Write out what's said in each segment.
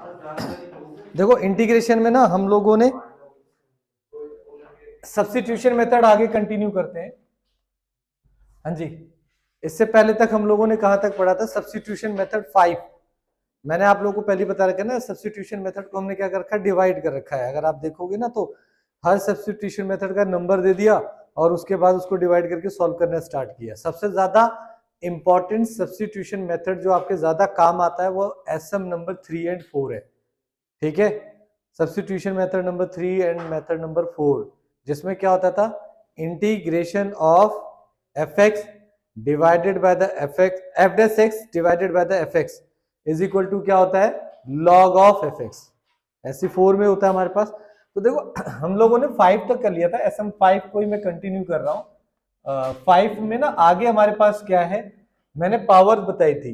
देखो इंटीग्रेशन में ना हम लोगों ने सब्स्टिट्यूशन मेथड आगे कंटिन्यू करते हैं। हाँ जी, इससे पहले तक हम लोगों ने कहां तक पढ़ा था? Substitution method 5। मैंने आप लोगों को पहले बता रखा है ना, सब्स्टिट्यूशन मेथड को हमने क्या कर रखा है? डिवाइड कर रखा है। अगर आप देखोगे ना तो हर सब्स्टिट्यूशन मेथड का नंबर दे दिया और उसके बाद उसको डिवाइड करके सॉल्व करना स्टार्ट किया। सबसे ज्यादा इंपॉर्टेंट सब्स्टिट्यूशन मेथड जो आपके ज्यादा काम आता है वो एसएम नंबर 3 एंड 4 है। ठीक है, substitution method number 3 and method number 4, जिसमें क्या होता था? Integration of f x divided by the f dash x divided by the f x is equal to क्या होता है? Log of f x. ऐसी 4 में होता है हमारे पास। तो देखो हम लोगों ने 5 तक कर लिया था, एसएम 5 को ही मैं कंटिन्यू कर रहा हूं। 5 में ना आगे हमारे पास क्या है? मैंने पावर बताई थी।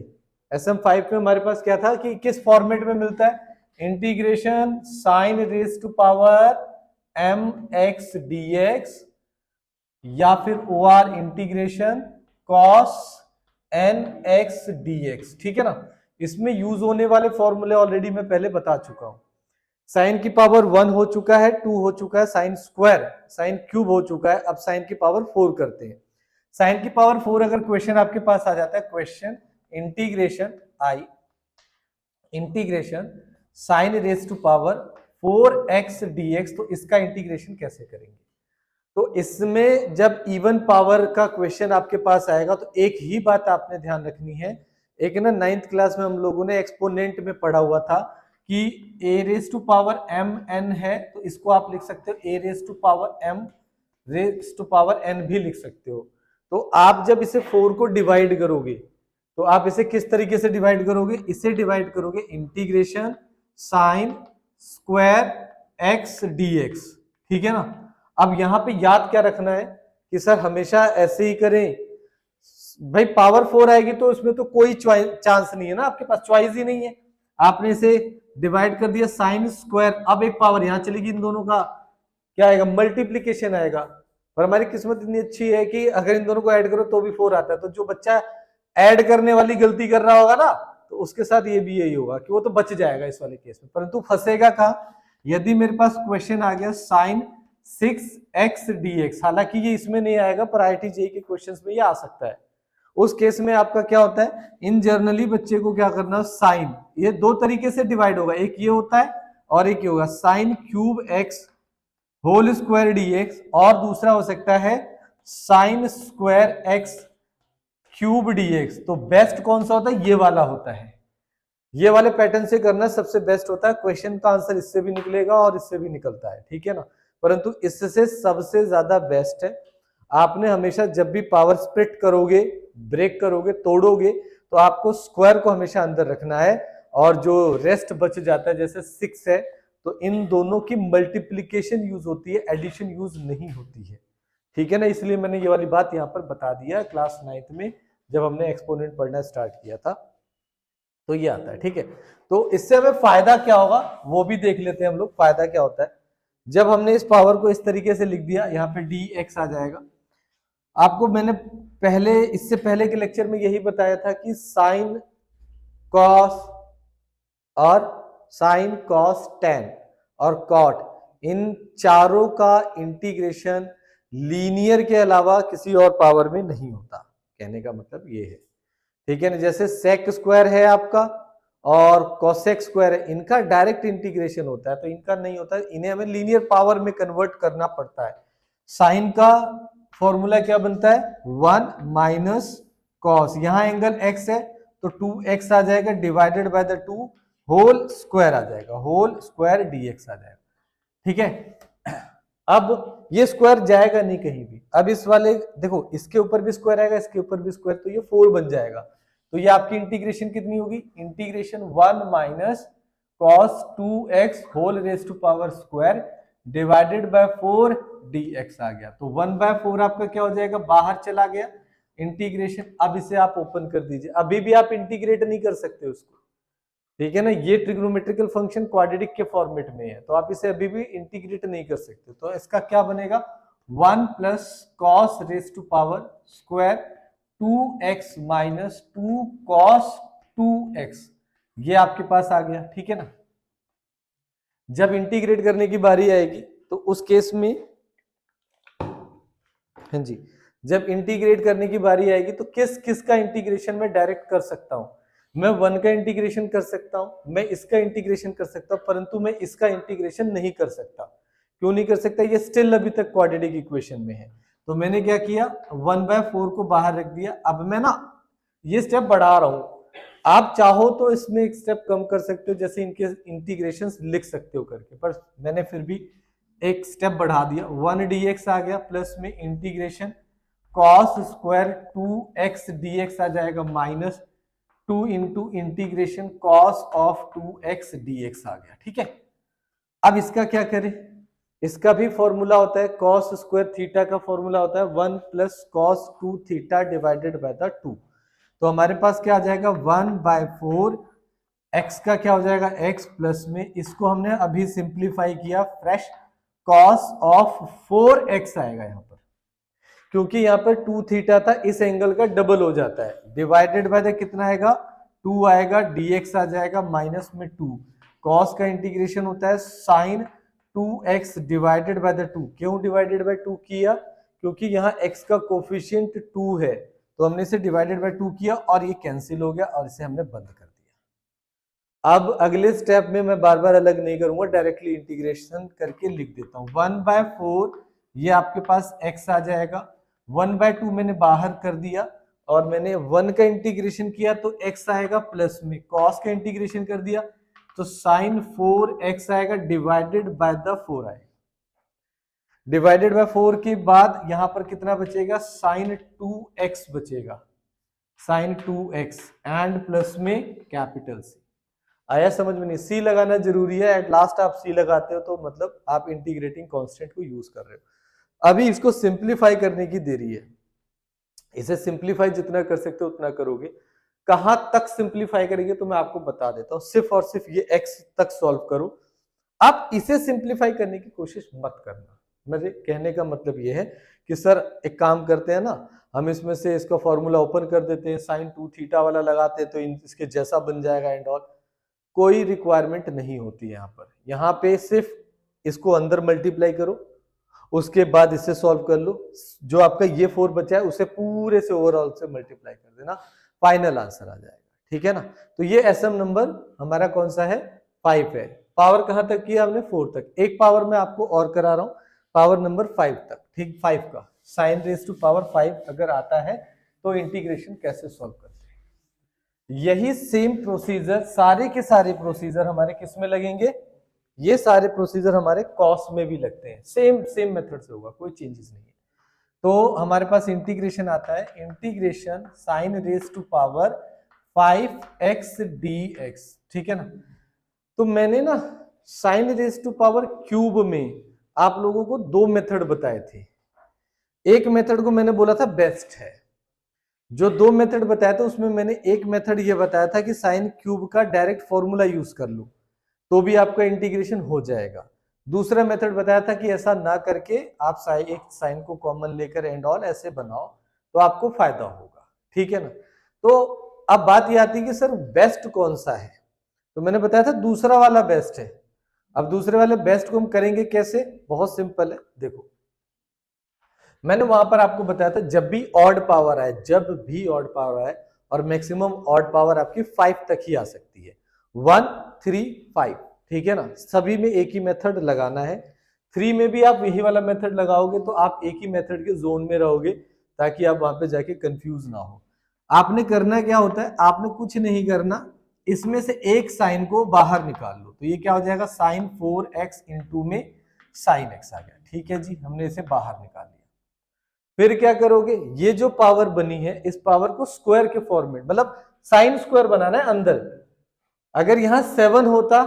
एसएम 5 में हमारे पास क्या था कि किस फॉर्मेट में मिलता है? Integration sine raise to power m x d x या फिर O R integration cos n x d x. ठीक है ना, इसमें यूज होने वाले फॉर्मूले ऑलरेडी मैं पहले बता चुका हूं। साइन की पावर 1 हो चुका है, 2 हो चुका है, साइन स्क्वायर, साइन क्यूब हो चुका है। अब साइन की पावर 4 करते हैं। साइन की पावर 4 अगर क्वेश्चन आपके पास आ जाता है, question integration sine raise to power 4x dx, तो इसका इंटीग्रेशन कैसे करेंगे? तो इसमें जब इवन पावर का क्वेश्चन आपके पास आएगा तो एक ही बात आपने ध्यान रखनी है। एक ना 9th क्लास में हम लोगों ने एक्सपोनेंट में पढ़ा हुआ था कि a raise to power m n है, तो इसको आप लिख सकते हो a raise to power m raise to power n भी लिख सकते हो। तो आप जब इसे 4 को डिवाइड करोगे तो आप इसे किस तरीके से डिवाइड करोगे? इसे डिवाइड करोगे integration sine square x dx। ठीक है ना। अब यहां पे याद क्या रखना है कि सर हमेशा ऐसे ही करें? भाई पावर 4 आएगी तो इसमें तो कोई चांस नहीं है ना, आपके पास चॉइस ही नहीं है। आपने इसे डिवाइड कर दिया साइन स्क्वायर, अब एक पावर यहां चलेगी, इन दोनों का क्या आएगा? मल्टीप्लीकेशन आएगा। पर हमारी किस्मत इतनी अच्छी है कि अगर इन दोनों को ऐड करो तो भी 4 आता है। तो जो बच्चा ऐड करने वाली गलती कर रहा होगा ना, तो उसके साथ ये भी यही होगा कि वो तो बच जाएगा इस वाले केस में, परंतु फंसेगा कहां? यदि मेरे पास क्वेश्चन आ गया साइन 6x dx, हालांकि ये इसमें नहीं आएगा, पर आईआईटी जेईई के क्वेश्चंस में ये आ सकता है। उस केस में आपका क्या होता है? इन जनरली बच्चे को क्या करना? साइन, ये दो तरीके से डिवाइड होगा, एक ये होता है और एक ये होगा sine cube x whole square dx, और दूसरा हो सकता है sine square x cube dx. तो बेस्ट कौन सा होता है? ये वाला होता है। ये वाले पैटर्न से करना सबसे बेस्ट होता है। क्वेश्चन का आंसर इससे भी निकलेगा और इससे भी निकलता है। ठीक है ना, परंतु इससे सबसे ज्यादा बेस्ट है आपने हमेशा जब भी पावर स्प्लिट करोगे, ब्रेक करोगे, तोड़ोगे, तो आपको स्क्वायर को हमेशा अंदर रखना है, और जो रेस्ट बच जाता है जैसे 6 है तो इन दोनों की मल्टीप्लीकेशन यूज होती है, एडिशन यूज नहीं होती है। ठीक है ना, इसलिए मैंने ये वाली बात यहाँ पर बता दिया क्लास 9th में जब हमने एक्सपोनेंट पढ़ना स्टार्ट किया था। तो ये आता है। ठीक है, तो इससे हमें फायदा क्या होगा वो भी देख लेते हैं हम लोग। फायदा क्या होता है जब हमने इस पावर को इस तरीके से लिख दिया, यहाँ पे dx आ जाएगा। आपको मैंने इससे पहले के लेक्चर में यही बताया था कि साइन कॉस और साइन कॉस टेन और कॉट, इन चारों का इंटीग्रेशन लीनियर के अलावा किसी और पावर में नहीं होता। कहने का मतलब ये है। ठीक है ना, जैसे सेक स्क्वायर है आपका और कोसेक स्क्वायर है, इनका डायरेक्ट इंटीग्रेशन होता है, तो इनका नहीं होता, इन्हें हमें लीनियर पावर में कन्वर्ट करना पड़ता है। साइन का फॉर्मूला क्या बनता है? 1 माइनस कॉस, यहां एंगल x है तो 2x आ जाएगा divided by the 2 whole square आ जाएगा, होल स्क्वायर dx आ जाएगा। ठीक है, अब ये स्क्वायर जाएगा नहीं कहीं भी। अब इस वाले देखो, इसके ऊपर भी स्क्वायर आएगा, इसके ऊपर भी स्क्वायर, तो ये 4 बन जाएगा। तो ये आपकी इंटीग्रेशन कितनी होगी? Integration 1 minus cos 2x whole raise to power square divided by 4 dx आ गया। तो 1/4 आपका क्या हो जाएगा? बाहर चला गया इंटीग्रेशन। अब इसे आप ओपन कर दीजिए, अभी भी आप इंटीग्रेट नहीं कर सकते उसको। ठीक है ना, ये ट्रिग्नोमेट्रिकल फंक्शन क्वाड्रेटिक के फॉर्मेट में है, तो आप इसे अभी भी इंटीग्रेट नहीं कर सकते। तो इसका क्या बनेगा? 1 plus cos raise to power square 2x minus 2 cos 2x, ये आपके पास आ गया। ठीक है ना, जब इंटीग्रेट करने की बारी आएगी तो उस केस में, हाँ जी, जब इंटीग्रेट करने की बारी आएगी तो किस किस का इंटीग्रेशन मैं डायरेक्ट कर सकता हूं? मैं 1 का इंटीग्रेशन कर सकता हूं, मैं इसका इंटीग्रेशन कर सकता हूं, परंतु मैं इसका इंटीग्रेशन नहीं कर सकता। क्यों नहीं कर सकता? ये स्टिल अभी तक क्वाड्रेटिक इक्वेशन में है। तो मैंने क्या किया, 1/4 को बाहर रख दिया। अब मैं ना ये स्टेप बढ़ा रहा हूं, आप चाहो तो इसमें एक स्टेप कम कर सकते हो, जैसे इनके इंटीग्रेशंस लिख सकते हो करके, पर मैंने फिर भी एक स्टेप बढ़ा दिया। 1 dx आ गया, प्लस में integration cos square 2x dx आ जाएगा, minus 2 into integration cos of 2x dx आ गया। ठीक है, अब इसका क्या करें? इसका भी फॉर्मूला होता है, कॉस स्क्वायर थीटा का फॉर्मूला होता है 1 plus cos 2 theta divided by the 2। तो हमारे पास क्या आ जाएगा, 1/4 x का क्या हो जाएगा, x प्लस में इसको हमने अभी सिंप्लीफाई किया, फ्रेश कॉस ऑफ 4x आएगा यहाँ पर, क्योंकि यहाँ पर 2 थीटा था, इस एंगल का डबल हो जाता है, डिवाइडेड बाय द कितना आएगा, 2 आएगा, dx आ जाएगा माइनस में 2। कॉस का इंटीग्रेशन होता है sign 2x divided by the 2। क्यों डिवाइडेड बाय 2 किया? क्योंकि यहाँ x का कोफिशिएंट 2 है, तो हमने इसे डिवाइडेड बाय 2 किया और ये कैंसिल हो गया और इसे हमने बंद कर दिया। अब अगले स्टेप में मैं बार बार अलग नहीं करूंगा, डायरेक्टली इंटीग्रेशन करके लिख देता हूं। 1/4 ये आपके पास x आ जाएगा, 1/2 मैंने बाहर कर दिया और मैंने 1 का इंटीग्रेशन किया तो x आएगा, प्लस में cos का इंटीग्रेशन कर दिया तो साइन 4x आएगा, डिवाइडेड बाय द 4 आएगा। डिवाइडेड बाय 4 के बाद यहां पर कितना बचेगा, साइन 2x बचेगा, साइन 2x एंड प्लस में कैपिटल C। आया समझ में? नहीं, सी लगाना जरूरी है, एट लास्ट आप सी लगाते हो तो मतलब आप इंटीग्रेटिंग कांस्टेंट को यूज कर रहे हो। अभी इसको सिंप्लीफाई करने की देरी है, इसे सिंप्लीफाई जितना कर सकते हो उतना करोगे। कहां तक सिंप्लीफाई करेंगे तो मैं आपको बता देता हूं, सिर्फ और सिर्फ ये x तक सॉल्व करो। आप इसे सिंप्लीफाई करने की कोशिश मत करना। मेरे कहने का मतलब ये है कि सर एक काम करते हैं ना, हम इसमें से इसका फॉर्मूला ओपन कर देते हैं, साइन 2 थीटा वाला लगाते हैं तो इसके जैसा बन जाएगा एंड ऑल। कोई रिक्वायरमेंट नहीं होती यहाँ पर। यहाँ पे सिर्फ इसको अंदर मल्टीप्लाई करो, उसके बाद इसे सॉल्व कर लो, जो आपका ये 4 बचा है उसे पूरे से ओवरऑल से मल्टीप्लाई कर देना, फाइनल आंसर आ जाएगा। ठीक है ना? तो ये एसएम नंबर हमारा कौन सा है, 5 है। पावर कहां तक किया हमने, 4 तक। एक पावर मैं आपको और करा रहा हूं, पावर नंबर 5 तक। ठीक, 5 का साइन रेज टू पावर 5 अगर आता है तो इंटीग्रेशन कैसे सॉल्व करते हैं। यही सेम प्रोसीजर, सारे के सारे प्रोसीजर हमारे किस में लगेंगे, ये सारे प्रोसीजर हमारे कॉस में भी लगते हैं, सेम मेथड से होगा, कोई चेंजेस नहीं है। तो हमारे पास इंटीग्रेशन आता है, integration sine raise to power 5x dx। ठीक है ना? तो मैंने ना sine raise to power cube में आप लोगों को 2 मेथड बताए थे। एक मेथड को मैंने बोला था बेस्ट है, जो 2 मेथड बताया था उसमें मैंने एक मेथड ये बताया था कि साइन क्यूब का डायरेक्ट फॉर्मूला यूज कर लो तो भी आपका इंटीग्रेशन हो जाएगा। दूसरा मेथड बताया था कि ऐसा ना करके आप एक साइन को कॉमन लेकर एंड ऑल ऐसे बनाओ तो आपको फायदा होगा। ठीक है ना? तो अब बात ये आती है कि सर बेस्ट कौन सा है, तो मैंने बताया था दूसरा वाला बेस्ट है। अब दूसरे वाले बेस्ट को हम करेंगे कैसे, बहुत सिंपल है। देखो मैंने वहां पर आपको बताया था जब भी ऑड पावर आए, जब भी ऑड पावर आए और मैक्सिमम ऑड पावर आपकी 5 तक ही आ सकती है, 1 3 5। ठीक है ना? सभी में एक ही मेथड लगाना है। 3 में भी आप यही वाला मेथड लगाओगे तो आप एक ही मेथड के जोन में रहोगे, ताकि आप वहां पे जाके कंफ्यूज ना हो। आपने करना क्या होता है, आपने कुछ नहीं करना, इसमें से एक साइन को बाहर निकाल लो, तो ये क्या हो जाएगा, साइन 4x इंटू में साइन x आ गया। ठीक है जी, हमने इसे बाहर निकाल लिया। फिर क्या करोगे, ये जो पावर बनी है इस पावर को स्क्वायर के फॉर्मेट, मतलब साइन स्क्वायर बनाना है अंदर। अगर यहां 7 होता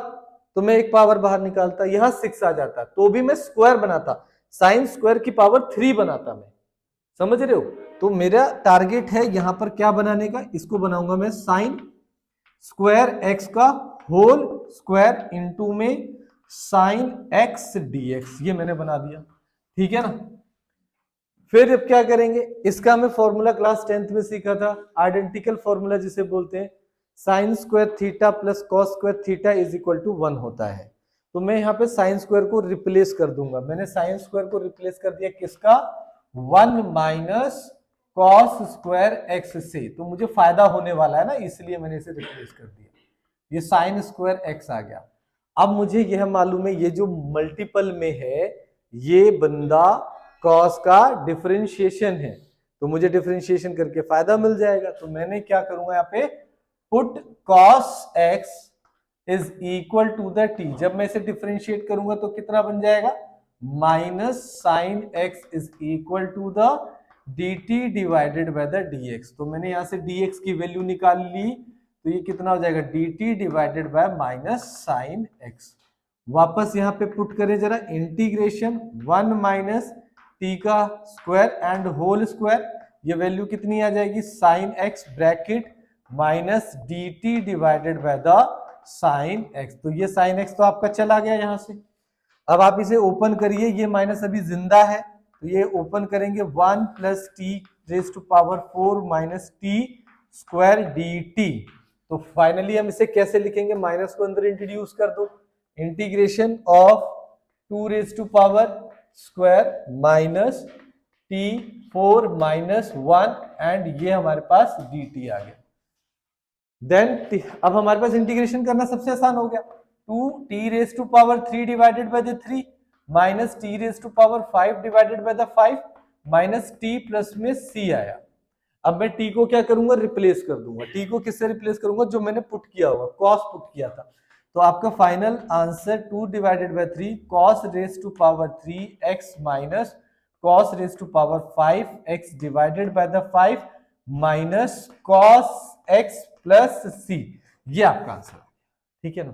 तो मैं एक पावर बाहर निकालता, यहां 6 आ जाता तो भी मैं स्क्वायर बनाता, साइन स्क्वायर की पावर 3 बनाता मैं। समझ रहे हो? तो मेरा टारगेट है यहां पर क्या बनाने का, इसको बनाऊंगा मैं साइन स्क्वायर एक्स का होल स्क्वायर इंटू में साइन एक्स डीएक्स, ये मैंने बना दिया। ठीक है ना? फिर अब क्या करेंगे, इसका मैं फॉर्मूला क्लास 10th में सीखा था, आइडेंटिकल फॉर्मूला जिसे बोलते हैं, sine square theta plus cos square theta is equal to 1 होता है। तो मैं यहाँ पे साइन स्क्वायर को रिप्लेस कर दूंगा। मैंने साइन स्क्वायर को रिप्लेस कर दिया किसका, 1 माइनस कॉस स्क्वायर एक्स से। तो मुझे फायदा होने वाला है ना, इसलिए मैंने इसे रिप्लेस कर दिया, ये साइन स्क्वायर एक्स आ गया। अब मुझे यह मालूम है ये जो मल्टीपल में है ये बंदा कॉस का डिफरेंशिएशन है, तो मुझे डिफरेंशिएशन करके फायदा मिल जाएगा। तो मैंने क्या करूंगा यहाँ पे, put cos x is equal to the t. जब मैं इसे डिफरेंशिएट करूंगा तो कितना बन जाएगा, minus sine x is equal to the d t divided by the d x. तो मैंने यहां से डी एक्स की वैल्यू निकाल ली, तो ये कितना हो जाएगा, D t divided bye minus sine x. वापस यहाँ पे पुट करें जरा, इंटीग्रेशन 1 माइनस टी का स्क्वायर एंड होल स्क्वायर, ये वैल्यू कितनी आ जाएगी, sine x bracket minus D t divided by the sine x. तो ये साइन एक्स तो आपका चला गया यहां से। अब आप इसे ओपन करिए, ये माइनस अभी जिंदा है, तो ये ओपन करेंगे 1 plus t raise to power 4 minus t square d t. तो फाइनली हम इसे कैसे लिखेंगे, माइनस को अंदर इंट्रोड्यूस कर दो, integration of 2 raise to power square minus t 4 minus 1 and ये हमारे पास डी टी आ गया। देन अब हमारे पास इंटीग्रेशन करना सबसे आसान हो गया, 2 t raise to power 3 divided by the 3 minus t raise to power 5 divided by the 5 minus t plus में सी आया। अब मैं टी को क्या करूंगा, रिप्लेस कर दूंगा। टी को किससे रिप्लेस करूंगा, जो मैंने पुट किया होगा, कॉस पुट किया था। तो आपका final answer 2 divided by 3 cos raise to power 3 x minus cos raise to power 5 x divided by the 5 minus cos x plus C, ये आपका आंसर है। ठीक है ना।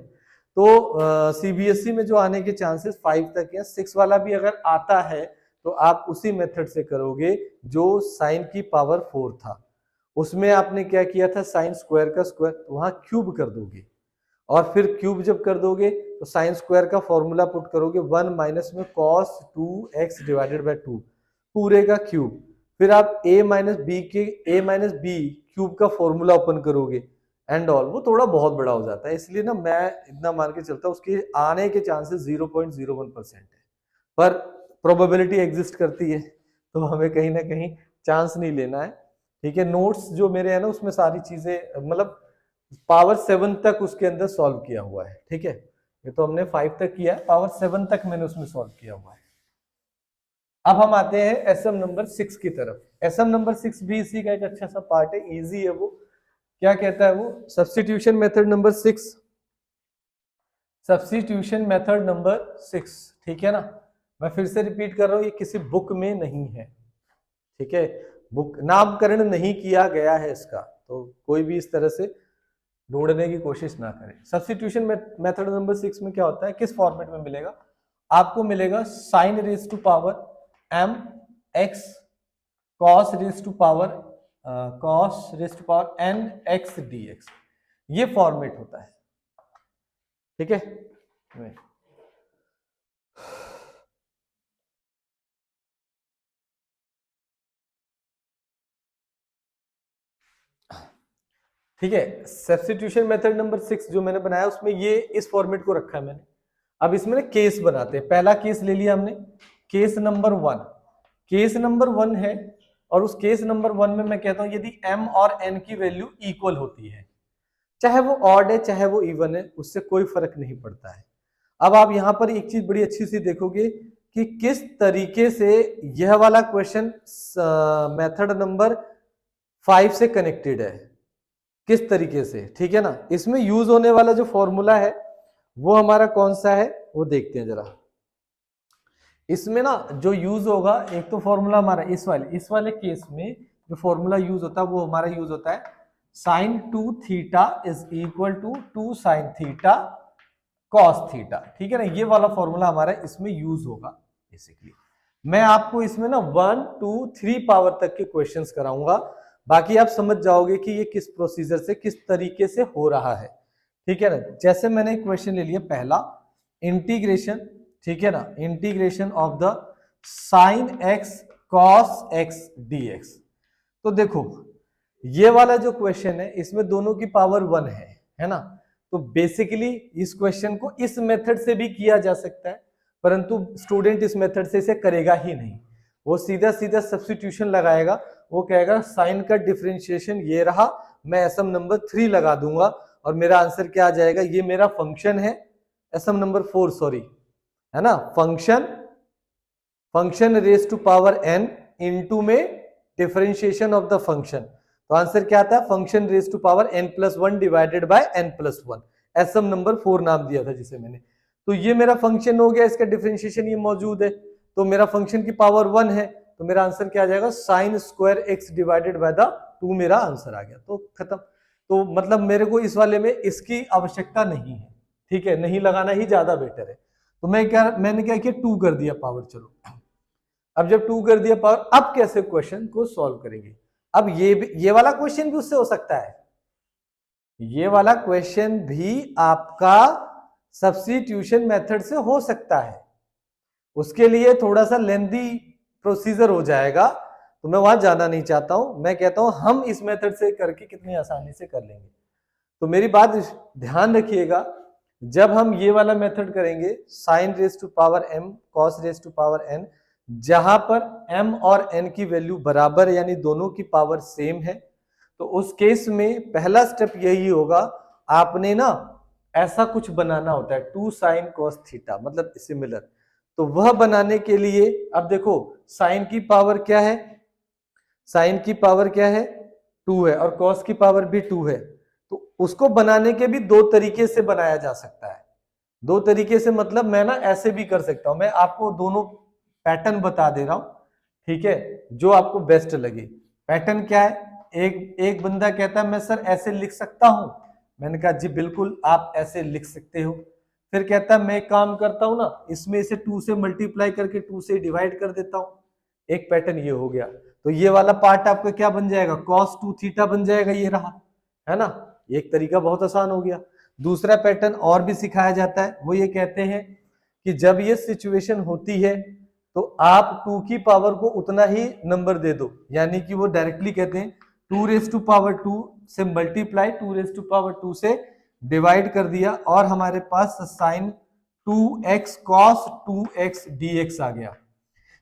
तो सीबीएसई में जो आने के चांसेस 5 तक है, 6 वाला भी अगर आता है तो आप उसी मेथड से करोगे जो साइन की पावर 4 था। उसमें आपने क्या किया था, साइन स्क्वायर का स्क्वायर, तो वहां क्यूब कर दोगे, और फिर क्यूब जब कर दोगे तो साइन स्क्वायर का फॉर्मूला पुट करोगे, 1 माइनस में कॉस 2x डिवाइडेड बाय 2 पूरे का क्यूब। फिर आप a माइनस बी के a माइनस बी क्यूब का फॉर्मूला ओपन करोगे एंड ऑल। वो थोड़ा बहुत बड़ा हो जाता है, इसलिए ना मैं इतना मान के चलता हूँ उसके आने के चांसेस 0.01% है, पर प्रोबेबिलिटी एग्जिस्ट करती है, तो हमें कहीं ना कहीं चांस नहीं लेना है। ठीक है, नोट्स जो मेरे है ना उसमें सारी चीजें मतलब पावर 7 तक उसके अंदर सॉल्व किया हुआ है। ठीक है, ये तो हमने 5 तक किया है, पावर 7 तक मैंने उसमें सॉल्व किया हुआ है। अब हम आते हैं एसएम नंबर 6 की तरफ। एसएम नंबर 6 भी इसी का एक अच्छा सा पार्ट है, इजी है। वो क्या कहता है, वो substitution method number 6, substitution method number 6। ठीक है ना, मैं फिर से रिपीट कर रहा हूं, ये किसी बुक में नहीं है। ठीक है, बुक नामकरण नहीं किया गया है इसका, तो कोई भी इस तरह से ढूंढने की कोशिश ना करें। सब्स्टिट्यूशन मेथड नंबर 6 में क्या होता है, किस फॉर्मेट में मिलेगा आपको, मिलेगा sine raise to power m x cos raise to power n x dx, ये फॉर्मेट होता है। ठीक है, ठीक है। सब्स्टिट्यूशन मेथड नंबर 6 जो मैंने बनाया उसमें ये इस फॉर्मेट को रखा है मैंने। अब इसमें ना केस बनाते हैं। पहला केस ले लिया हमने, केस नंबर 1। केस नंबर 1 है, और उस केस नंबर 1 में मैं कहता हूं यदि m और n की वैल्यू इक्वल होती है, चाहे वो ऑड है चाहे वो इवन है, उससे कोई फर्क नहीं पड़ता है। अब आप यहां पर एक चीज बड़ी अच्छी सी देखोगे कि किस तरीके से यह वाला क्वेश्चन मेथड नंबर 5 से कनेक्टेड है, किस तरीके से। ठीक है ना, इसमें यूज होने वाला जो फॉर्मूला है वो हमारा कौन सा है, वो देखते हैं जरा। इसमें ना जो यूज होगा, एक तो फॉर्मूला हमारा इस वाले केस में जो फॉर्मूला यूज होता है वो हमारा यूज होता है sine 2 theta is equal to 2 sine theta cos theta. ठीक है ना, ये वाला फॉर्मूला हमारा इसमें यूज होगा बेसिकली। मैं आपको इसमें ना 1 2 3 पावर तक के क्वेश्चंस कराऊंगा, बाकी आप समझ जाओगे कि ये किस प्रोसीजर से किस तरीके से हो रहा है। ठीक है ना, जैसे मैंने एक क्वेश्चन ले लिया पहला, इंटीग्रेशन, ठीक है ना, integration of the sine x cos x dx. तो देखो ये वाला जो क्वेश्चन है इसमें दोनों की पावर 1 है ना, तो बेसिकली इस क्वेश्चन को इस मेथड से भी किया जा सकता है, परंतु स्टूडेंट इस मेथड से इसे करेगा ही नहीं, वो सीधा सीधा सब्स्टिट्यूशन लगाएगा। वो कहेगा साइन का डिफरेंशिएशन ये रहा, मैं एसएम नंबर 3 लगा दूंगा और मेरा आंसर क्या आ जाएगा, ये मेरा फंक्शन है एसएम नंबर 4 सॉरी, है ना, function raise to power n into में डिफरेंशिएशन ऑफ द फंक्शन। तो आंसर क्या आता है, function raise to power n+1 divided by n+1, SM number 4 नाम दिया था जिसे मैंने। तो ये मेरा फंक्शन हो गया, इसका डिफरेंशिएशन ये मौजूद है, तो मेरा फंक्शन की पावर 1 है, तो मेरा आंसर क्या आ जाएगा, sine square x divided by the 2 मेरा आंसर आ गया। तो खत्म। तो मतलब मेरे को इस वाले में इसकी आवश्यकता नहीं है, ठीक है, नहीं लगाना ही ज्यादा बेटर है। तो मैंने क्या किया, 2 कर दिया पावर। चलो अब जब 2 कर दिया पावर, अब कैसे क्वेश्चन को सॉल्व करेंगे। अब ये वाला क्वेश्चन भी उससे हो सकता है, ये वाला क्वेश्चन भी आपका सब्स्टिट्यूशन मेथड से हो सकता है, उसके लिए थोड़ा सा लेंथी प्रोसीजर हो जाएगा, तो मैं वहां जाना नहीं चाहता हूं। मैं कहता हूं हम इस मेथड से करके कितनी आसानी से कर लेंगे। तो मेरी बात ध्यान रखिएगा, जब हम ये वाला मेथड करेंगे sine raise to power m cos raise to power n, जहां पर m और n की वैल्यू बराबर यानी दोनों की पावर सेम है, तो उस केस में पहला स्टेप यही होगा, आपने ना ऐसा कुछ बनाना होता है 2 साइन कॉस थीटा, मतलब सिमिलर। तो वह बनाने के लिए अब देखो साइन की पावर क्या है, साइन की पावर क्या है 2 है, और कॉस की पावर भी 2 है। तो उसको बनाने के भी 2 तरीके से बनाया जा सकता है। 2 तरीके से मतलब मैं ना ऐसे भी कर सकता हूं, मैं आपको दोनों पैटर्न बता दे रहा हूं, ठीक है, जो आपको बेस्ट लगे। पैटर्न क्या है, एक बंदा कहता है मैं सर ऐसे लिख सकता हूं, मैंने कहा जी बिल्कुल आप ऐसे लिख सकते हो। फिर कहता है मैं काम करता हूं ना, इसमें इसे 2 से मल्टीप्लाई करके 2 से डिवाइड कर देता हूं। एक पैटर्न ये हो गया। तो ये वाला पार्ट आपका क्या बन जाएगा, cos 2 थीटा बन जाएगा, ये रहा, है ना। एक तरीका बहुत आसान हो गया। दूसरा पैटर्न और भी सिखाया जाता है, वो ये कहते हैं कि जब ये सिचुएशन होती है तो आप 2 की पावर को उतना ही नंबर दे दो, यानी कि वो डायरेक्टली कहते हैं 2 रेज टू पावर 2 से मल्टीप्लाई 2 रेज टू पावर 2 से डिवाइड कर दिया, और हमारे पास sine 2x cos 2x dx आ गया।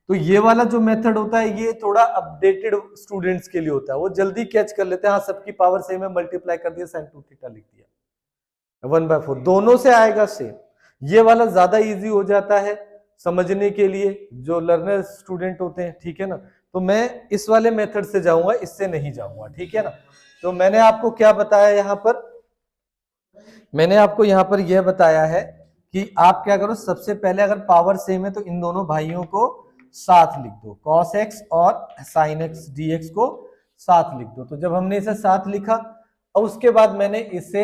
तो ये वाला जो मेथड होता है ये थोड़ा अपडेटेड स्टूडेंट्स के लिए होता है, वो जल्दी कैच कर लेते हैं, हाँ सबकी पावर सेम है, मल्टीप्लाई कर दिया, साइन 2 थीटा लिख दिया, 1/4 दोनों से आएगा सेम। ये वाला ज्यादा इजी हो जाता है समझने के लिए जो लर्नर स्टूडेंट होते हैं, ठीक है ना। तो मैं इस वाले मेथड से जाऊंगा, इससे नहीं जाऊंगा, ठीक है ना। तो मैंने आपको क्या बताया यहाँ पर, मैंने आपको यहाँ पर यह बताया है कि आप क्या करो, सबसे पहले अगर पावर सेम है तो इन दोनों भाइयों को साथ लिख दो, cos x और sin x dx को साथ लिख दो। तो जब हमने इसे साथ लिखा और उसके बाद मैंने इसे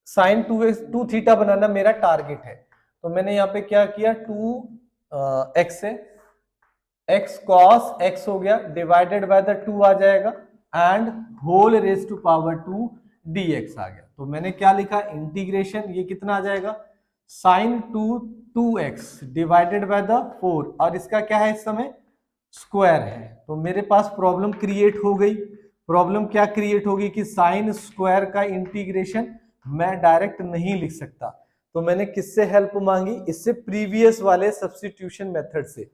sin 2 थीटा बनाना मेरा टारगेट है, तो मैंने यहाँ पे क्या किया, 2 x है, x cos x हो गया डिवाइडेड बाय द 2 आ जाएगा, and whole raise to power 2 dx आ गया। तो मैंने क्या लिखा, इंटीग्रेशन, ये कितना आ जाएगा, sign 2x divided by the 4, और इसका क्या है इस समय, स्क्वायर है। तो मेरे पास प्रॉब्लम क्रिएट हो गई। प्रॉब्लम क्या क्रिएट होगी कि साइन स्क्वायर का इंटीग्रेशन मैं डायरेक्ट नहीं लिख सकता, तो मैंने किससे हेल्प मांगी, इससे प्रीवियस वाले सब्स्टिट्यूशन मेथड से,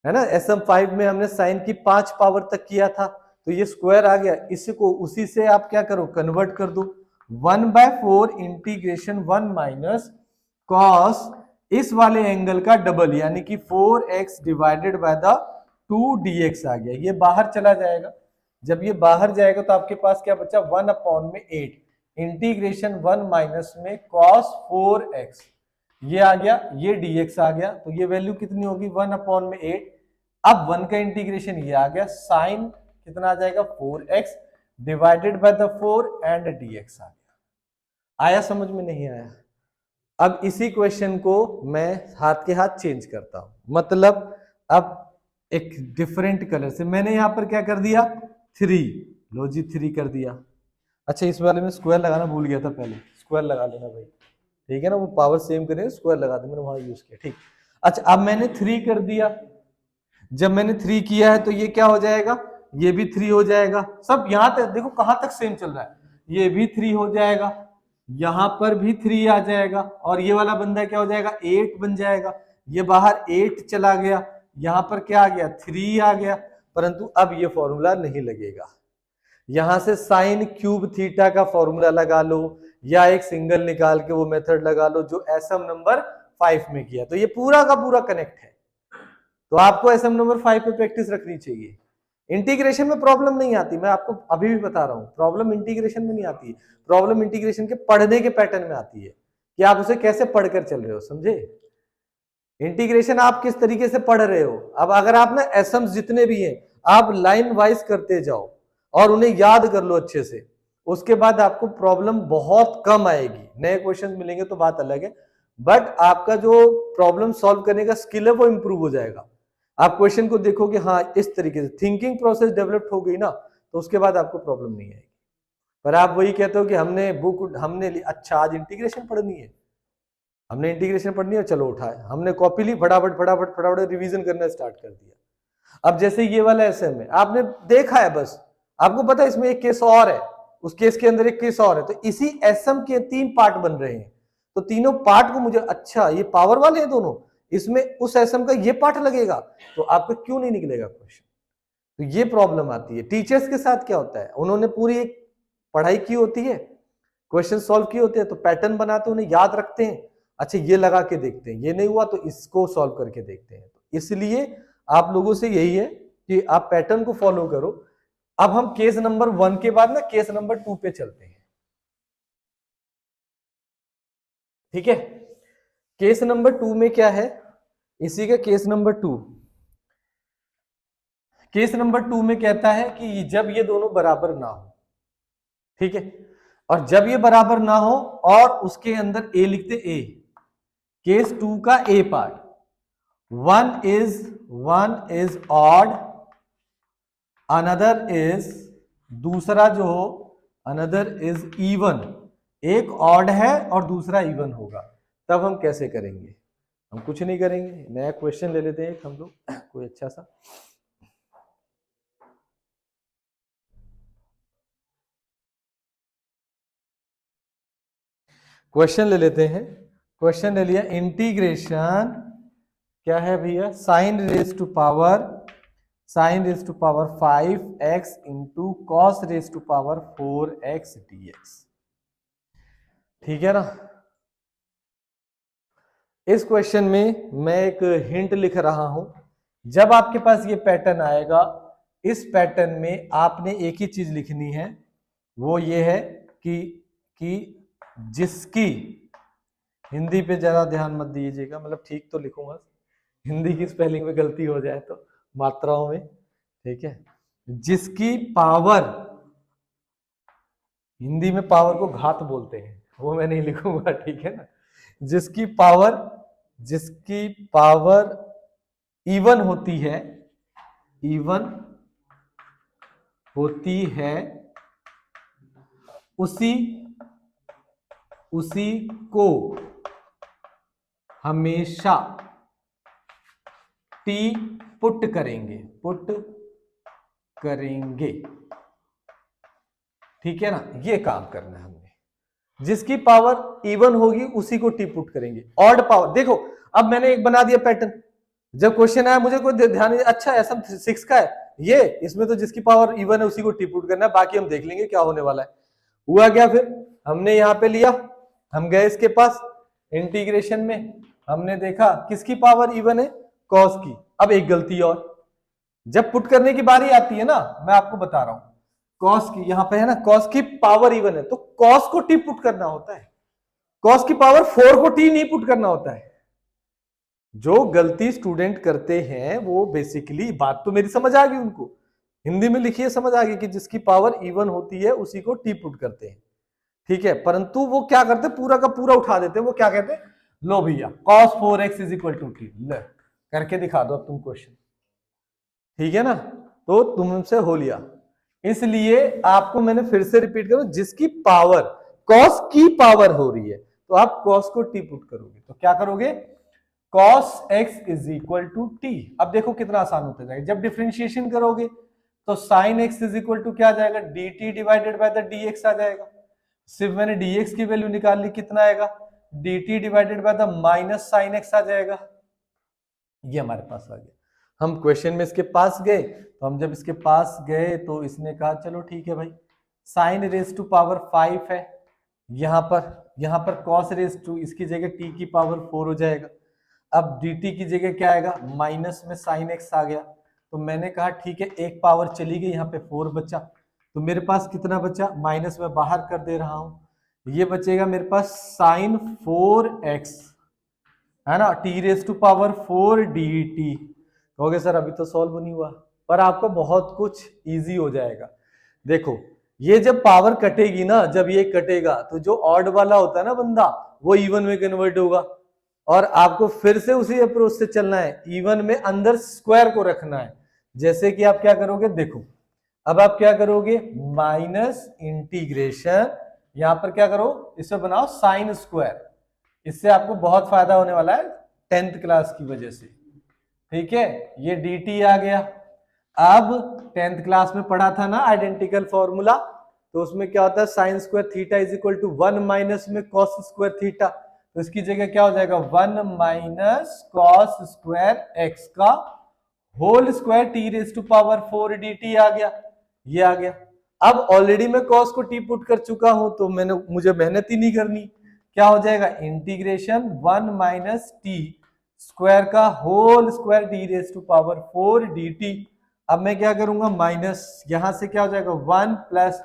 है ना। SM5 में हमने साइन की 5 पावर तक किया था, तो ये स्क्वायर आ गया, इसको उसी से आप क्या करो, कन्वर्ट कर दो, 1/4 इंटीग्रेशन 1 माइनस कॉस इस वाले एंगल का डबल यानी कि 4x divided by the 2 dx आ गया। ये बाहर चला जाएगा, जब ये बाहर जाएगा तो आपके पास क्या बचा, 1/8 इंटीग्रेशन 1 माइनस में cos 4x, ये आ गया, ये dx आ गया। तो ये वैल्यू कितनी होगी, 1/8। अब 1 का इंटीग्रेशन ये आ गया, साइन कितना आ जाएगा, 4x divided by the 4 and dx आ गया। आया समझ में, नहीं आया। अब इसी क्वेश्चन को मैं हाथ के हाथ चेंज करता हूं, मतलब अब एक डिफरेंट कलर से मैंने यहां पर क्या कर दिया, 3, लो जी 3 कर दिया। अच्छा इस वाले में स्क्वायर लगाना भूल गया था, पहले स्क्वायर लगा लेना भाई, ठीक है ना, वो पावर सेम करें, स्क्वायर लगा दे, मैंने वहां यूज किया, ठीक। अच्छा अब मैंने 3 कर दिया, जब मैंने 3 किया है तो ये क्या हो जाएगा, ये भी 3 हो जाएगा। सब यहां तक देखो कहां तक सेम चल रहा है, ये भी 3 हो जाएगा, यहां पर भी 3 आ जाएगा और ये वाला बंदा क्या हो जाएगा 8 बन जाएगा। ये बाहर 8 चला गया, यहां पर क्या आ गया 3 आ गया, परंतु अब ये फॉर्मूला नहीं लगेगा। यहां से साइन क्यूब थीटा का फॉर्मूला लगा लो या एक सिंगल निकाल के वो मेथड लगा लो जो एसएम नंबर 5 में किया। तो ये पूरा का पूरा कनेक्ट है। तो आपको एसएम नंबर 5 पे प्रैक्टिस रखनी चाहिए। इंटीग्रेशन में प्रॉब्लम नहीं आती, मैं आपको अभी भी बता रहा हूं, प्रॉब्लम इंटीग्रेशन में नहीं आती है, प्रॉब्लम इंटीग्रेशन के पढ़ने के पैटर्न में आती है कि आप उसे कैसे पढ़कर चल रहे हो, समझे। इंटीग्रेशन आप किस तरीके से पढ़ रहे हो। अब अगर आप ना एसएम्स जितने भी हैं आप लाइन वाइज करते जाओ और उन्हें याद कर लो अच्छे से, उसके बाद आपको प्रॉब्लम बहुत कम आएगी। नए क्वेश्चन मिलेंगे तो बात अलग है, बट आपका जो प्रॉब्लम सॉल्व करने का स्किल है वो इंप्रूव हो जाएगा। आप क्वेश्चन को देखोगे हाँ इस तरीके से थिंकिंग प्रोसेस डेवलप हो गई ना, तो उसके बाद आपको प्रॉब्लम नहीं आएगी। पर आप वही कहते हो कि हमने अच्छा आज इंटीग्रेशन पढ़नी है, हमने इंटीग्रेशन पढ़नी है, चलो उठाए, हमने कॉपी ली, फटाफट फटाफट फटाफट रिवीजन करना स्टार्ट कर दिया। अब जैसे ये वाला एसएम है, आपने देखा है, बस आपको पता है इसमें एक केस और है, उस केस के अंदर एक केस और है, तो इसी एसएम के 3 पार्ट बन रहे हैं। तो तीनों पार्ट को मुझे, अच्छा ये पावर वाले हैं दोनों, इसमें उस एसएम का ये पार्ट लगेगा, तो आपका क्यों नहीं निकलेगा क्वेश्चन। तो ये प्रॉब्लम आती है। टीचर्स के साथ क्या होता है, उन्होंने पूरी एक पढ़ाई की होती है, क्वेश्चन सॉल्व किए होते हैं, तो पैटर्न बनाते उन्हें याद रखते हैं, अच्छा ये लगा के देखते हैं, ये नहीं हुआ तो इसको सॉल्व करके देखते हैं। तो इसलिए आप लोगों से यही है कि आप पैटर्न को फॉलो करो। अब हम केस नंबर 1 के बाद ना केस नंबर 2 पे चलते हैं, ठीक है। केस नंबर 2 में क्या है, इसी का केस नंबर 2, केस नंबर 2 में कहता है कि जब ये दोनों बराबर ना हो, ठीक है, और जब ये बराबर ना हो और उसके अंदर ए लिखते ए, केस 2 का A part, one is odd, another is, दूसरा जो हो अनदर इज इवन, एक ऑड है और दूसरा इवन होगा, तब हम कैसे करेंगे। हम कुछ नहीं करेंगे, नया क्वेश्चन ले लेते हैं हम लोग कोई अच्छा सा। क्वेश्चन ले लेते हैं, क्वेश्चन ले लिया, इंटीग्रेशन क्या है भैया, sine raise to power 5x into cos raise to power 4x dx, ठीक है ना। इस क्वेश्चन में मैं एक हिंट लिख रहा हूं, जब आपके पास ये पैटर्न आएगा, इस पैटर्न में आपने एक ही चीज लिखनी है, वो ये है कि जिसकी, हिंदी पे ज्यादा ध्यान मत दीजिएगा, मतलब ठीक तो लिखूंगा, हिंदी की स्पेलिंग में गलती हो जाए तो, मात्राओं में, ठीक है। जिसकी पावर, हिंदी में पावर को घात बोलते हैं, वो मैं नहीं लिखूंगा, ठीक है ना। जिसकी पावर इवन होती है, उसी को हमेशा टी पुट करेंगे, ठीक है ना। ये काम करना है हमने, जिसकी पावर इवन होगी उसी को टी पुट करेंगे। ऑड पावर, देखो अब मैंने एक बना दिया पैटर्न, जब क्वेश्चन आया मुझे कोई ध्यान नहीं, अच्छा ऐसा 6 का है ये, इसमें तो जिसकी पावर इवन है उसी को टी पुट करना है, बाकी हम देख लेंगे क्या होने वाला है। हुआ क्या, फिर हमने यहां पे लिया, हम गए इसके पास इंटीग्रेशन में, हमने देखा किसकी पावर इवन है, कॉस की। अब एक गलती और, जब पुट करने की बारी आती है ना, मैं आपको बता रहा हूं, कॉस की यहां पे है ना, कॉस की पावर इवन है तो कॉस को टी पुट करना होता है, कॉस की पावर 4 को टी नहीं पुट करना होता है। जो गलती स्टूडेंट करते हैं वो बेसिकली, बात तो मेरी समझ आ गई उनको, हिंदी में लिखिए समझ आ गई कि जिसकी पावर इवन होती है उसी को टी पुट करते हैं, ठीक है। परंतु वो क्या करते, पूरा का पूरा उठा देते, वो क्या कहते हैं, लो भैया cos 4x is equal to t, करके दिखा दो अब तुम क्वेश्चन, ठीक है ना। तो तुमसे हो लिया, इसलिए आपको मैंने फिर से रिपीट करूं, जिसकी पावर cos की पावर हो रही है तो आप cos को टी पुट करोगे, तो क्या करोगे, cos x is equal to t. अब देखो कितना आसान होता जाएगा, जब डिफरेंशिएशन करोगे तो sin x is equal to क्या आ जाएगा, dt divided by the dx आ जाएगा। सिर्फ मैंने dx की वैल्यू निकाल ली, कितना आएगा, dt divided by the minus sine x आ जाएगा। ये हमारे पास आ गया। हम क्वेश्चन में इसके पास गए, तो हम जब इसके पास गए तो इसने कहा चलो ठीक है भाई, साइन रेज टू पावर 5 है, यहाँ पर कॉस रेज टू, इसकी जगह t की पावर 4 हो जाएगा। अब dt की जगह क्या आएगा, माइनस में साइन x आ गया, तो मैंने कहा ठीक है, एक पावर चली गई, यहाँ पे 4 बचा, तो मेरे पास कितना बचा, माइनस में बाहर कर दे रहा हूं, ये बचेगा मेरे पास साइन 4x, है ना, t raise to power 4 dt। कहोगे सर अभी तो सॉल्व नहीं हुआ, पर आपको बहुत कुछ इजी हो जाएगा। देखो ये जब पावर कटेगी ना, जब ये कटेगा तो जो ऑड वाला होता है ना बंदा, वो इवन में कन्वर्ट होगा, और आपको फिर से उसी अप्रोच से चलना है, इवन में अंदर स्क्वायर को रखना है। जैसे कि आप क्या करोगे, देखो अब आप क्या करोगे, माइनस इंटीग्रेशन, यहां पर क्या करो, इसे बनाओ साइन स्क्वायर, इससे आपको बहुत फायदा होने वाला है 10th क्लास की वजह से, ठीक है। ये dt आ गया। अब 10th क्लास में पढ़ा था ना आइडेंटिकल फॉर्मूला, तो उसमें क्या होता है, sine square theta is equal to 1 minus में कॉस स्क्वायर थीटा, तो इसकी जगह क्या हो जाएगा, 1 माइनस कॉस स्क्वायर एक्स का whole square t raise to power 4 dt आ गया, ये आ गया। अब ऑलरेडी मैं कॉस को टी पुट कर चुका हूं, तो मुझे मेहनत ही नहीं करनी, क्या हो जाएगा, इंटीग्रेशन 1 माइनस टी स्क्वायर का whole square t raise to power 4 dt। अब मैं क्या करूंगा, माइनस, यहां से क्या हो जाएगा, 1 plus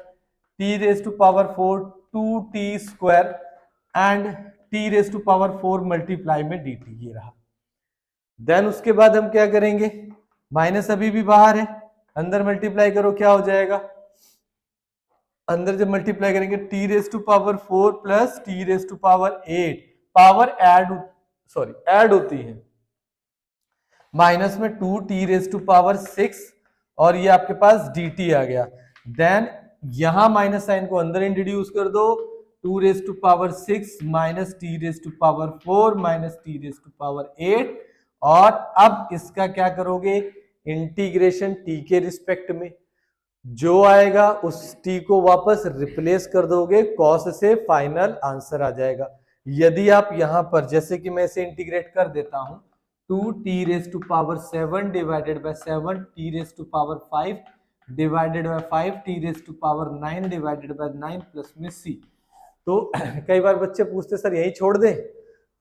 t raise to power 4 2t square and t raise to power 4 मल्टीप्लाई में dt, ये रहा। देन उसके बाद हम क्या करेंगे, माइनस अभी भी बाहर है, अंदर मल्टीप्लाई करो, क्या हो जाएगा, अंदर जब मल्टीप्लाई करेंगे t raise to power 4 plus t raise to power 8, power add होती है, माइनस में 2 टी रेज टू पावर 6, और ये आपके पास dt आ गया। देन यहां माइनस साइन को अंदर इंट्रोड्यूस कर दो, 2 raise to power 6 minus t raise to power 4 minus t raise to power 8, और अब इसका क्या करोगे, इंटीग्रेशन t के रिस्पेक्ट में, जो आएगा उस t को वापस रिप्लेस कर दोगे cos से, फाइनल आंसर आ जाएगा। यदि आप यहां पर, जैसे कि मैं इसे इंटीग्रेट कर देता हूं, 2t raise to power 7 divided by 7 t raise to power 5 divided by 5 t raise to power 9 divided by 9 plus में c। तो कई बार बच्चे पूछते सर यही छोड़ दें,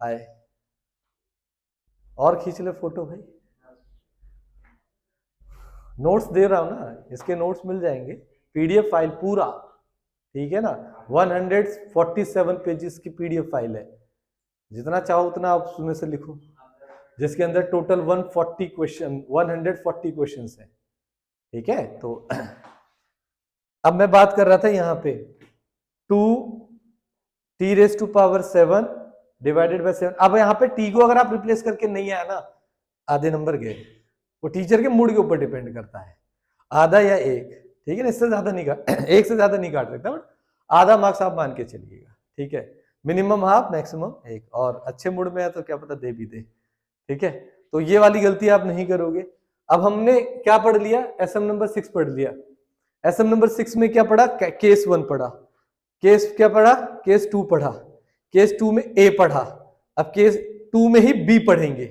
आए और खींच ले फोटो भाई, नोट्स दे रहा हूं ना, इसके नोट्स मिल जाएंगे, पीडीएफ फाइल पूरा, ठीक है ना, 147 पेजेस की पीडीएफ फाइल है, जितना चाहो उतना आप उसमें से लिखो, जिसके अंदर टोटल 140 क्वेश्चन है, ठीक है। तो अब मैं बात कर रहा था यहां पे 2 t raise to power 7 divided by 7, अब यहाँ पे टी को अगर आप रिप्लेस करके नहीं आया ना, आधे नंबर गए, वो टीचर के मूड के ऊपर डिपेंड करता है, आधा या एक, ठीक है ना, इससे ज्यादा नहीं काट एक से ज्यादा नहीं काट सकता, बट आधा मार्क्स आप मान के चलिएगा, ठीक है, मिनिमम हाफ मैक्सिमम एक, और अच्छे मूड में है तो क्या पता दे भी दे, ठीक है। तो ये वाली गलती आप नहीं करोगे। अब हमने क्या पढ़ लिया, एसएम नंबर 6 पढ़ लिया, एसएम नंबर 6 में क्या पढ़ा, केस 1 पढ़ा, केस क्या पढ़ा, केस 2 पढ़ा, केस 2 में ए पढ़ा, अब केस 2 में ही बी पढ़ेंगे,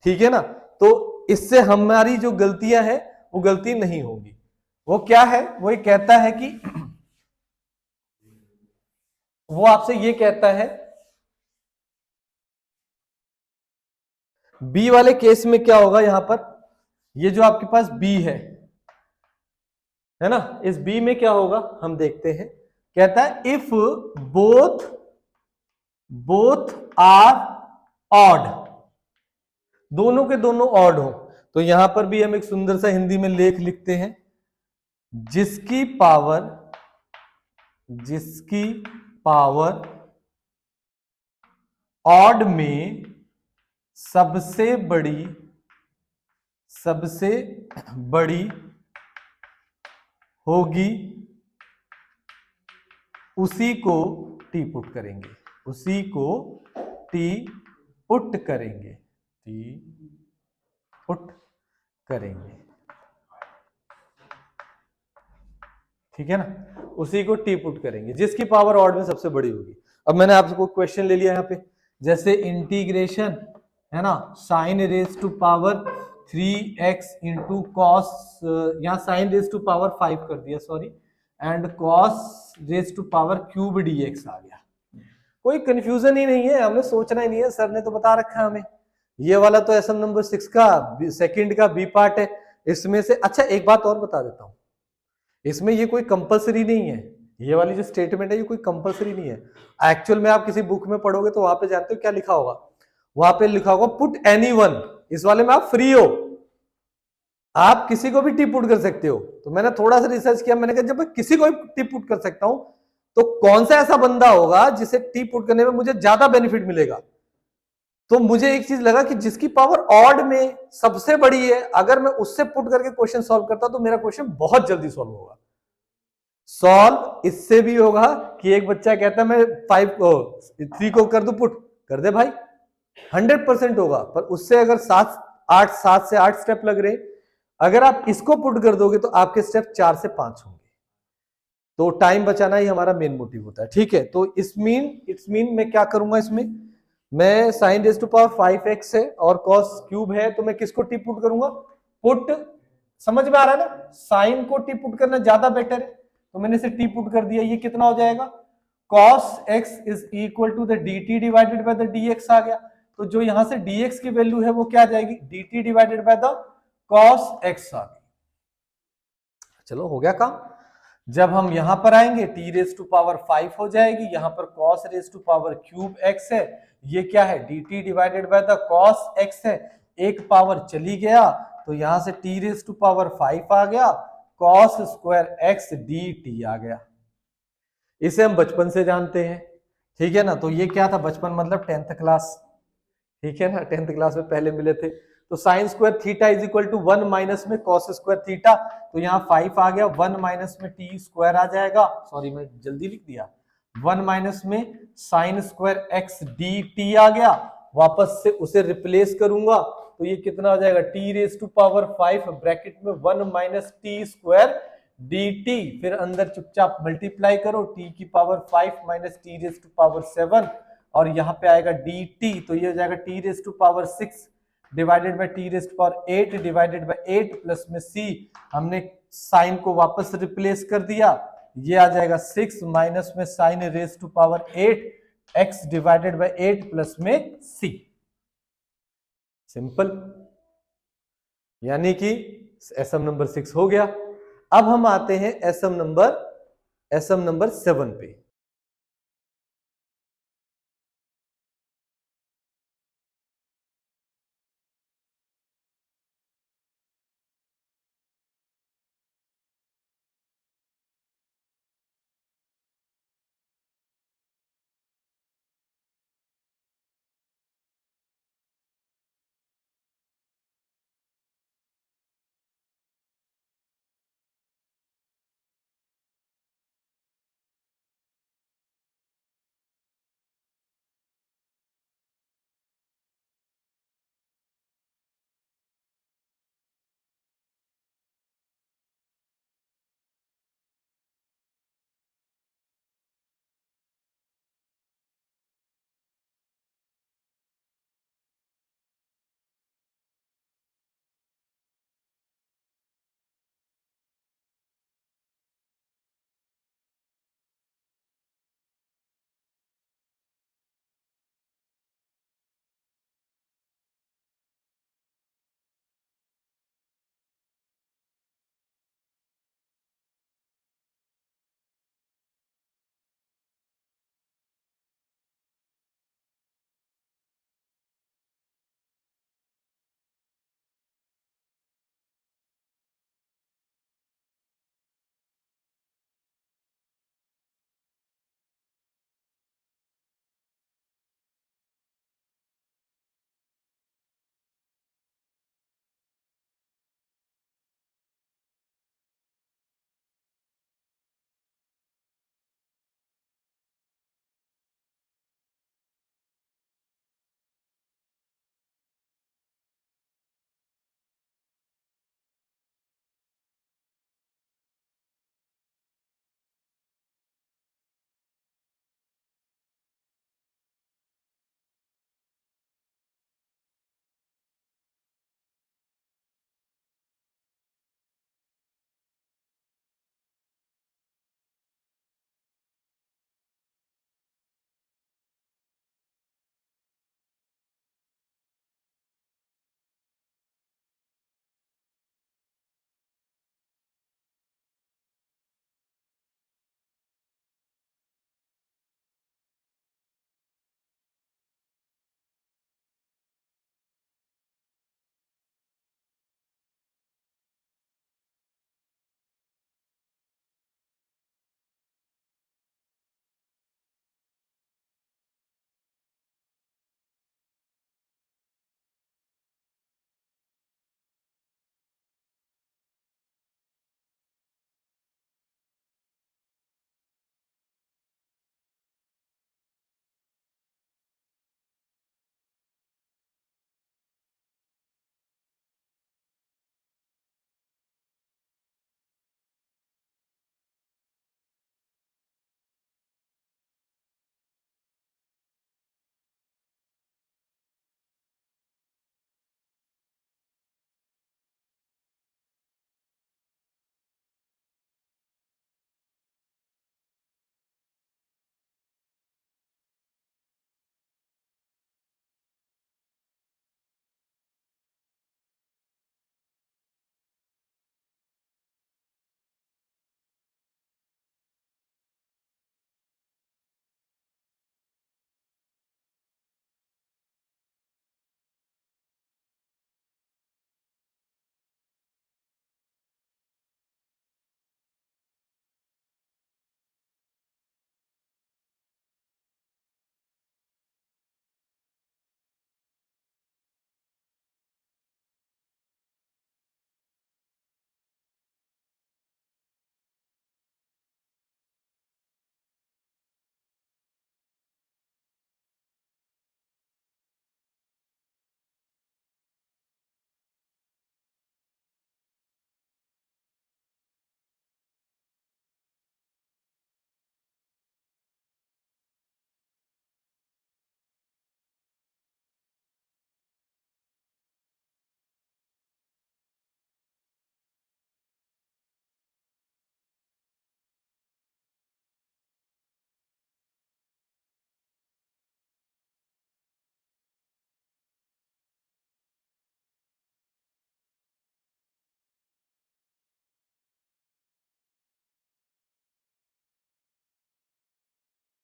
ठीक है ना। तो इससे हमारी जो गलतियां हैं वो गलती नहीं होगी। वो क्या है, वो ये कहता है कि वो आपसे ये कहता है, बी वाले केस में क्या होगा, यहां पर ये जो आपके पास बी है ना, इस बी में क्या होगा हम देखते हैं, कहता है इफ बोथ आर ऑड, दोनों के दोनों ऑड हो, तो यहां पर भी हम एक सुंदर सा हिंदी में लेख लिखते हैं, जिसकी पावर ऑड में सबसे बड़ी होगी, उसी को टी पुट करेंगे, उसी को टी पुट करेंगे, टी पुट करेंगे, ठीक है ना, उसी को टी पुट करेंगे जिसकी पावर ऑड में सबसे बड़ी होगी। अब मैंने आपको क्वेश्चन ले लिया यहाँ पे, जैसे इंटीग्रेशन है ना sine raise to power 3x into cos, यहाँ साइन रेज टू पावर 5 कर दिया sorry, and cos raise to power cube dx आ गया। कोई कंफ्यूजन ही नहीं है, हमने सोचना ही नहीं है, सर ने तो बता रखा है हमें। ये वाला तो एसएम नंबर 6 का सेकंड का बी पार्ट है। इसमें से अच्छा एक बात और बता देता हूं, इसमें ये कोई कंपलसरी नहीं है, ये वाली जो स्टेटमेंट है ये कोई कंपलसरी नहीं है। एक्चुअल में आप किसी बुक में पढ़ोगे तो वहां पे जानते हो क्या लिखा होगा, वहां पे लिखा होगा पुट एनीवन। इस वाले में आप फ्री हो, आप किसी को भी टी पुट कर सकते हो। तो मैंने थोड़ा सा रिसर्च किया, मैंने कहा जब मैं किसी को भी टी पुट कर सकता हूं तो कौन सा ऐसा बंदा होगा जिसे टी पुट करने में मुझे ज्यादा बेनिफिट मिलेगा। तो मुझे एक चीज लगा कि जिसकी पावर ऑड में सबसे बड़ी है, अगर मैं उससे पुट करके क्वेश्चन सॉल्व करता तो मेरा क्वेश्चन बहुत जल्दी सॉल्व होगा। सॉल्व इससे भी होगा कि एक बच्चा कहता है मैं 3 को कर दूं पुट, कर दे भाई, 100% होगा। पर उससे अगर 7 से 8 स्टेप लग रहे, अगर आप इसको पुट कर दोगे तो आपके स्टेप 4 से 5 होंगे। तो टाइम बचाना ही हमारा मेन मोटिव होता है, ठीक है। तो इट्स मीन मैं क्या करूंगा, इसमें मैं sign raise to power 5x है और कॉस क्यूब है, तो मैं किसको टी पुट करूंगा, पुट, समझ में आ रहा है ना, साइन को टी पुट करना ज्यादा बेटर है, तो मैंने इसे टी पुट कर दिया। ये कितना हो जाएगा, cos x is equal to the dt divided by the dx आ गया। तो जो यहां से dx की वैल्यू है वो क्या आ जाएगी, dt divided by the cos x आ गई। चलो हो गया काम। जब हम यहां पर आएंगे t रेज टू पावर 5 हो जाएगी, यहां पर cos raise to power cube x है, ये क्या है dt divided by the cos x है, एक पावर चली गया तो यहां से t रेज टू पावर 5 आ गया, cos स्क्वायर x dt आ गया। इसे हम बचपन से जानते हैं, ठीक है ना। तो ये क्या था, बचपन मतलब 10th क्लास, ठीक है ना, 10th क्लास में पहले मिले थे। तो sine square theta is equal to 1 minus में कॉस स्क्वायर थीटा, तो यहाँ 5 आ गया, 1 माइनस में टी स्क्वायर आ जाएगा, सॉरी मैं जल्दी लिख दिया, 1 माइनस में sine square x D T आ गया, वापस से उसे रिप्लेस करूंगा तो ये कितना आ जाएगा, t raise to power 5 bracket में 1 minus t square d t, फिर अंदर चुपचाप मल्टीप्लाई करो, टी की power 5 minus t raise to power 7, और यहाँ पे आएगा डी टी, तो ये हो जाएगा t raise to power 6 divided by t raise to power 8 divided by 8 plus में सी, हमने साइन को वापस रिप्लेस कर दिया, ये आ जाएगा 6 माइनस में sine raise to power 8 x divided by 8 plus में c। सिंपल, यानी कि एसएम नंबर 6 हो गया। अब हम आते हैं एसएम नंबर 7 पे।